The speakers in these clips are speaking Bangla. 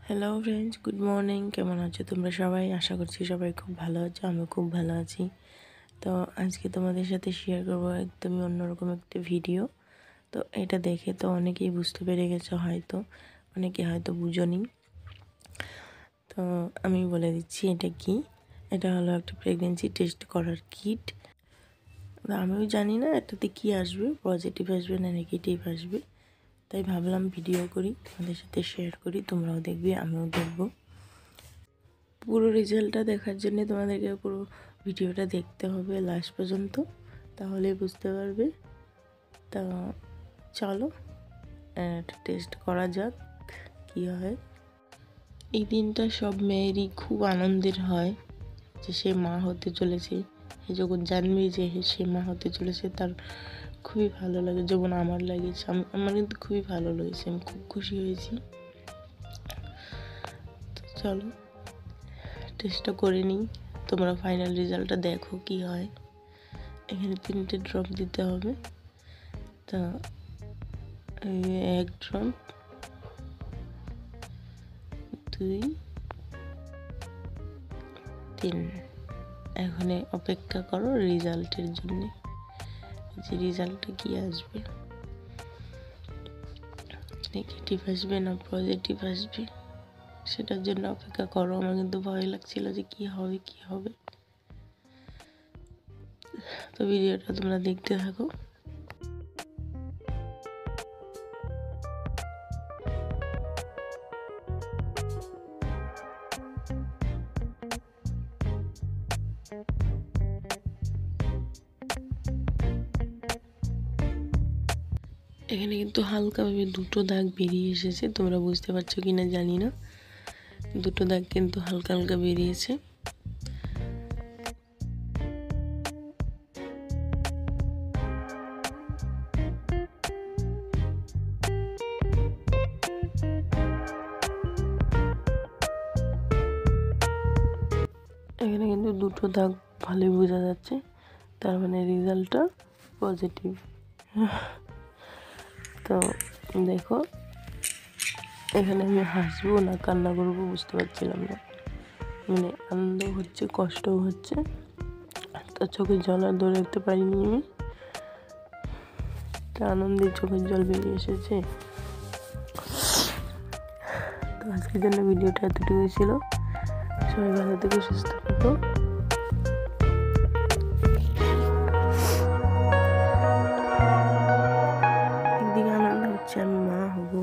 Hello friends, good morning. কেমন আছো তোমরা সবাই? আশা করছি সবাই খুব ভালো আছো। আমিও খুব ভালো আছি। তো আজকে তোমাদের সাথে শেয়ার করবো একদমই অন্যরকম একটা ভিডিও। তো এটা দেখে তো অনেকেই বুঝতে পেরে গেছো, হয়তো অনেকে হয়তো বুঝোনি। তো আমি বলে দিচ্ছি এটা কি। এটা হলো একটা প্রেগনেন্সি টেস্ট করার কিট। আমিও জানি না এটাতে কি আসবে, পজিটিভ আসবে না নেগেটিভ আসবে, তাই ভাবলাম ভিডিও করি, তোমাদের সাথে শেয়ার করি। তোমরাও দেখবে, আমিও দেখব। পুরো রেজাল্টটা দেখার জন্য তোমাদেরকে পুরো ভিডিওটা দেখতে হবে লাস্ট পর্যন্ত, তাহলে বুঝতে পারবে। তা চলো একটা টেস্ট করা যাক কি হয়। এই দিনটা সব মেয়েরই খুব আনন্দের হয় যে সে মা হতে চলেছে। সে যখন জানবে যে সে মা হতে চলেছে, তার খুবই ভালো লাগে, যেমন আমার লাগেছে। আমার কিন্তু খুবই ভালো লেগেছে, আমি খুব খুশি হয়েছি। তো চলো টেস্টটা করে নিই, তোমরা ফাইনাল রেজাল্টটা দেখো কি হয়। এখানে 3টে ড্রপ দিতে হবে। তা 1 ড্রপ, 2, 3। এখন অপেক্ষা করো রেজাল্টের জন্য, যে রেজাল্টটা কি আসবে, নেগেটিভ আসবে না পজিটিভ আসবে, সেটার জন্য অপেক্ষা করো। আমার কিন্তু ভয় লাগছিল যে কি হবে। তো ভিডিওটা তোমরা দেখতে থাকো। এখানে কিন্তু হালকাভাবে 2টো দাগ বেরিয়ে এসেছে, তোমরা বুঝতে পারছো কিনা জানি না। 2টো দাগ কিন্তু হালকা হালকা বেরিয়েছে। এখানে কিন্তু 2টো দাগ ভালোই বোঝা যাচ্ছে, তার মানে রেজাল্টটা পজিটিভ। তো দেখো, এখানে আমি হাসবো না কান্না করবো বুঝতে পারছিলাম না, মানে আনন্দ হচ্ছে, কষ্টও হচ্ছে। তার চোখের জল আর ধরে রাখতে পারিনি আমি, তা আনন্দে চোখের জল বেরিয়ে এসেছে। তো আজকের জন্য ভিডিওটা এতটুকুই ছিল। সবাই ভালো থেকে সুস্থ থাকো। একদিকে আনন্দ হচ্ছে আমি মা হব,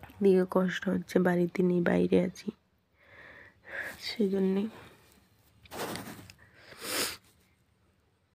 একদিকে কষ্ট হচ্ছে বাড়িতে নেই, বাইরে আছি, সেই জন্যে